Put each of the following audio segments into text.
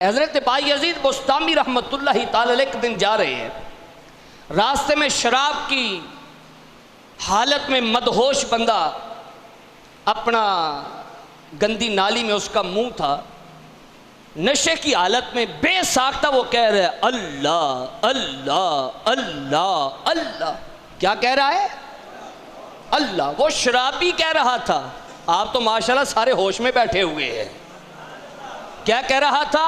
हज़रत बायज़ीद बुस्तामी रहमतुल्लाहि ताला अलैह एक दिन जा रहे हैं, रास्ते में शराब की हालत में मदहोश बंदा अपना गंदी नाली में उसका मुंह था, नशे की हालत में बेसाख्ता वो कह रहा है अल्लाह अल्लाह अल्लाह अल्लाह। क्या कह रहा है? अल्लाह। वो शराबी कह रहा था, आप तो माशाल्लाह सारे होश में बैठे हुए हैं। क्या कह रहा था?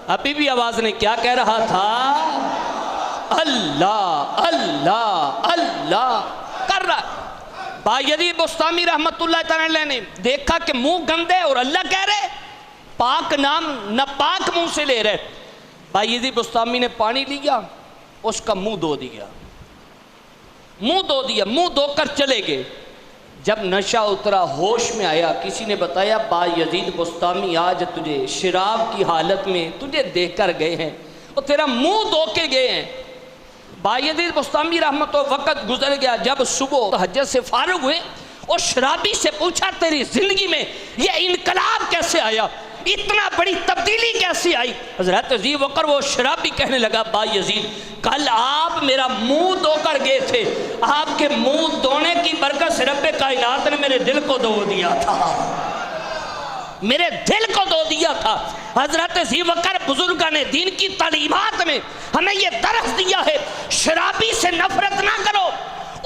अभी भी आवाज नहीं। क्या कह रहा था? अल्लाह अल्लाह अल्लाह कर रहा। बायज़ीद बुस्तामी रहमतुल्लाह तआला ने देखा कि मुंह गंदे और अल्लाह कह रहे, पाक नाम न पाक मुंह से ले रहे। बायज़ीद बुस्तामी ने पानी लिया, उसका मुंह धो दिया, मुंह धो दिया, मुंह धोकर चले गए। जब नशा उतरा, होश में आया, किसी ने बताया बायज़ीद बुस्तामी आज तुझे शराब की हालत में तुझे देखकर गए हैं और तेरा मुंह धो के गए हैं। बायज़ीद बुस्तामी रहमत वक़्त गुजर गया। जब सुबह तहज्जुद से फारुग हुए और शराबी से पूछा तेरी जिंदगी में यह इनकलाब कैसे आया, इतना बड़ी तब्दीली कैसे आई? हज़रत अज़ी वक़्र वो शराबी कहने लगा बायज़ीद कल आप मेरा मुंह धोकर गए थे, आपके मुंह धोने की बरकत से रब्बे कायनात ने मेरे दिल को धो दिया था, मेरे दिल को धो दिया था। हज़रत अज़ी वक़्र बुजुर्गान ने दीन की तालीमात में हमें यह दर्स दिया है, शराबी से नफरत ना करो,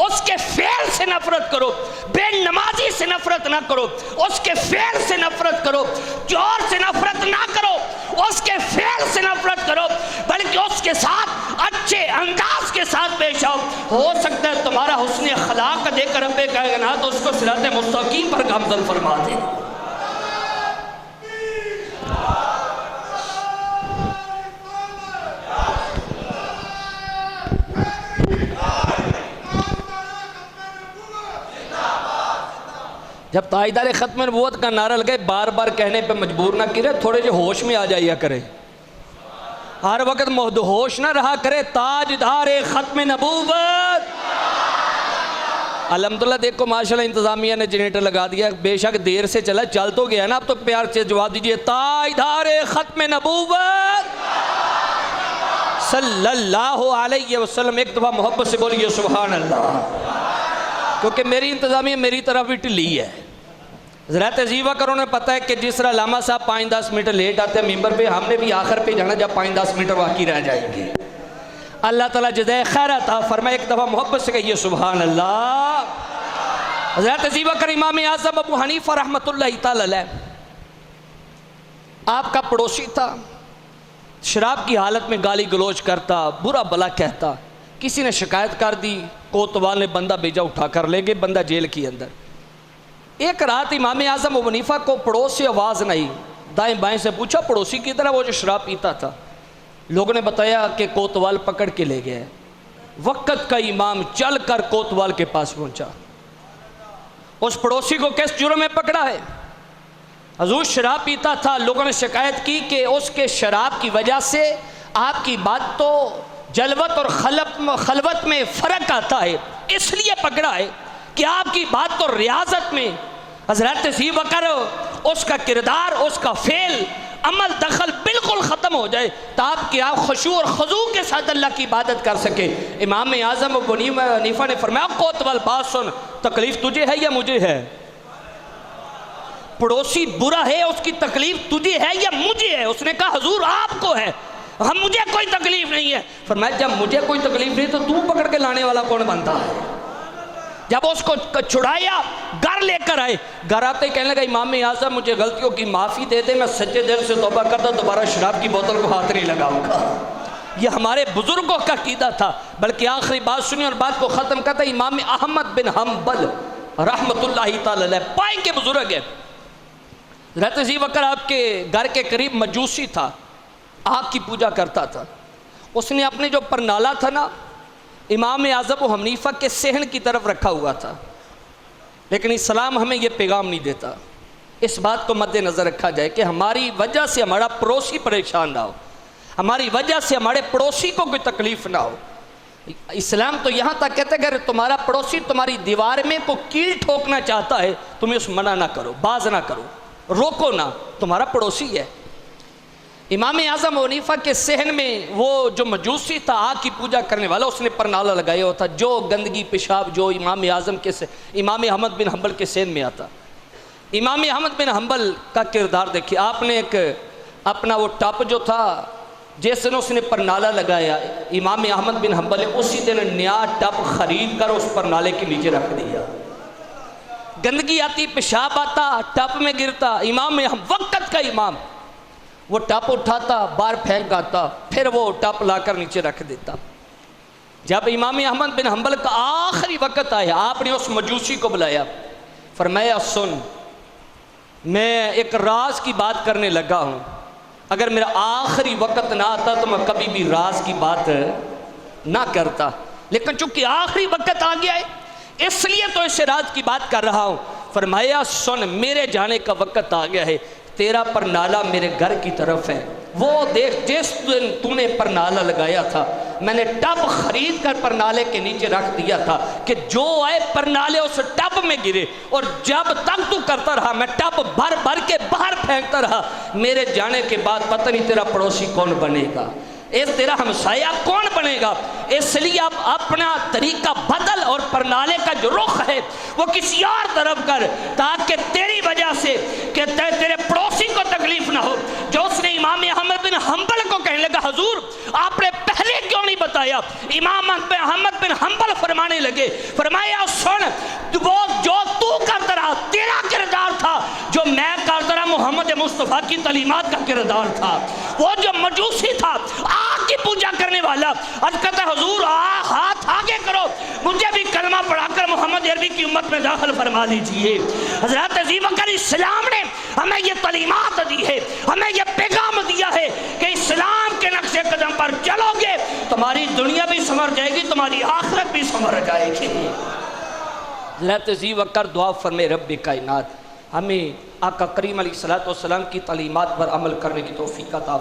उसके फेल से नफरत करो, बेनमाजी से नफरत ना करो, उसके फेल से नफरत करो, चोर से नफरत ना करो, उसके फेल से नफरत करो, बल्कि उसके साथ अच्छे अंदाज के साथ पेश आओ। हो सकता है तुम्हारा हुस्न अखलाक देखकर रब्बे कायनात उसको सिराते मुस्तकीम पर गामज़न फरमा दे। जब ताजदार ख़त्म नबूवत का नारा लगे, बार बार कहने पे मजबूर ना करे, थोड़े जो होश में आ जाया करे, हर वक्त मदहोश ना रहा करे। ताजदार ख़त्म नबूवत। अल्हम्दुलिल्लाह देखो माशाल्लाह इंतज़ामिया ने जनरेटर लगा दिया, बेशक देर से चला, चल तो गया ना, अब तो प्यार से जवाब दीजिए ताजदार ख़त्म नबूवत सल्लल्लाहु अलैहि वसल्लम। एक दफ़ा मोहब्बत से बोलिए सुभान अल्लाह, क्योंकि मेरी इंतज़ामिया मेरी तरफ भी ढिली है। ज़रात अजीबा करो ने पता है कि जिस तरह लामा साहब 5-10 मिनट लेट आते हैं मिंबर पे, हमने भी आखिर पे जाना जब 5-10 मिनट बाकी रह जाएंगे। अल्लाह ताला जज़ाए खैर अता फरमाए। एक दफ़ा मोहब्बत से कहिए सुभान अल्लाह। ज़रात अजीबा कर इमाम आज़म अबू हनीफा रहमतुल्लाहि ताला अलैह आपका पड़ोसी था, शराब की हालत में गाली गलोच करता, बुरा भला कहता। किसी ने शिकायत कर दी, कोतवाल ने बंदा भेजा, उठा कर ले गए, बंदा जेल के अंदर। एक रात इमाम आज़म अबू हनीफा को पड़ोस से आवाज़ नहीं, दाएं बाएं से पूछा पड़ोसी की तरह वो जो शराब पीता था। लोगों ने बताया कि कोतवाल पकड़ के ले गया। वक़्त का इमाम चल कर कोतवाल के पास पहुंचा, उस पड़ोसी को किस जुर्म में पकड़ा है? हजूर शराब पीता था, लोगों ने शिकायत की कि उसके शराब की वजह से आपकी बात तो जलवत और खलवत में फ़र्क आता है, इसलिए पकड़ा है कि आपकी बात तो रियाजत में हज़रत अज़ी वक़्र उसका किरदार, उसका फेल, अमल दखल बिल्कुल ख़त्म हो जाए ताकि आप खुशू और खुजू के साथ अल्लाह की इबादत कर सके। इमाम आज़म अबू हनीफा ने फरमाया कोतवाल बात सुन, तकलीफ़ तुझे है या मुझे है? पड़ोसी बुरा है, उसकी तकलीफ़ तुझे है या मुझे है? उसने कहा हजूर आपको है, हम मुझे कोई तकलीफ नहीं है। फरमाया जब मुझे कोई तकलीफ नहीं तो तू पकड़ के लाने वाला कौन बनता है? जब उसको छुड़ाया, घर लेकर आए, घर आते ही कहने लगा इमाम आज़म मुझे गलतियों की माफ़ी दे दे, मैं सच्चे दिल से तौबा करता, दोबारा शराब की बोतल को हाथ नहीं लगाऊंगा। ये हमारे बुजुर्गों का कीदा था। बल्कि आखिरी बात सुनी और बात को ख़त्म करता, इमाम अहमद बिन हम्बल रहमतुल्लाहि ताला अलैह पाए के बुजुर्ग है। हज़रत अज़ी वक़्र आपके घर के करीब मजूसी था, आग की पूजा करता था। उसने अपने जो परनाला था ना, इमाम आज़म अबू हनीफा के सहन की तरफ रखा हुआ था। लेकिन इस्लाम हमें यह पैगाम नहीं देता। इस बात को मद्देनज़र रखा जाए कि हमारी वजह से हमारा पड़ोसी परेशान ना हो, हमारी वजह से हमारे पड़ोसी को कोई तकलीफ़ ना हो। इस्लाम तो यहाँ तक कहते हैं अगर तुम्हारा पड़ोसी तुम्हारी दीवार में को कील ठोकना चाहता है, तुम्हें उस मना ना करो, बाज ना करो, रोको ना, तुम्हारा पड़ोसी है। इमाम आज़म हनीफा के सहन में वो जो मजूसी था, आग की पूजा करने वाला, उसने परनाला लगाया होता। जो गंदगी पेशाब जो इमाम आज़म के इमाम अहमद बिन हम्बल के सहन में आता। इमाम अहमद बिन हम्बल का किरदार देखिए। आपने एक अपना वो टप जो था, जिस दिन उसने परनाला लगाया, इमाम अहमद बिन हम्बल ने उसी दिन नया टप खरीद कर उस परनाले के नीचे रख दिया। गंदगी आती, पेशाब आता, टप में गिरता, इमाम वक्त का इमाम वो टप उठाता, बाहर फेंक आता, फिर वो टप लाकर नीचे रख देता। जब इमाम अहमद बिन हम्बल का आखिरी वक्त आया, आपने उस मजूसी को बुलाया, फरमाया सुन, मैं एक राज की बात करने लगा हूँ, अगर मेरा आखिरी वक्त ना आता तो मैं कभी भी राज की बात ना करता, लेकिन चूंकि आखिरी वक्त आ गया है इसलिए तो इस राज की बात कर रहा हूँ। फरमाया सुन, मेरे जाने का वक्त आ गया है, तेरा परनाला मेरे घर की तरफ है, वो देख जिस दिन तूने परनाला लगाया था मैंने टब खरीद कर परनाले के नीचे रख दिया था कि जो आए परनाले उस टब में गिरे, और जब तक तू करता रहा मैं टब भर भर के बाहर फेंकता रहा। मेरे जाने के बाद पता नहीं तेरा पड़ोसी कौन बनेगा, इस तेरा हमसाया कौन बनेगा। इसलिए अब अपना तरीका बदल और परनाले का जो रुख है वो किसी और तरफ कर, ताकि तेरी वजह से कि तेरे पड़ोसी को तकलीफ ना हो। जो उसने इमाम अहमद बिन हम्बल को कहने लगा, हुजूर आपने पहले क्यों नहीं बताया? इमाम अहमद बिन हम्बल फरमाने लगे, फरमाया सुन, वो जो तू करता रहा तेरा किरदार था, जो मैं करता रहा मोहम्मद मुस्तफ़ा की तालीमात का किरदार था। वो जो मजूसी था, आग की पूजा करने वाला, आज कहता हुजूर हाथ आगे करो, मुझे भी कलमा पढ़ाकर मोहम्मद अरबी की उम्मत में दाखिल फरमा लीजिए। हज़रत अज़ी बकर इस्लाम ने हमें ये तालीमात दी है, हमें ये पैगाम दिया है कि इस्लाम के नक्शे कदम पर चलोगे तुम्हारी दुनिया भी संवर जाएगी, तुम्हारी आखिरत भी संवर जाएगी। हज़रत अज़ी बकर दुआ फरमाए, रब्बे कायनात हमें आका करीम अलैहिस्सलातु वस्सलाम की तालीमात पर अमल करने की तौफीक अता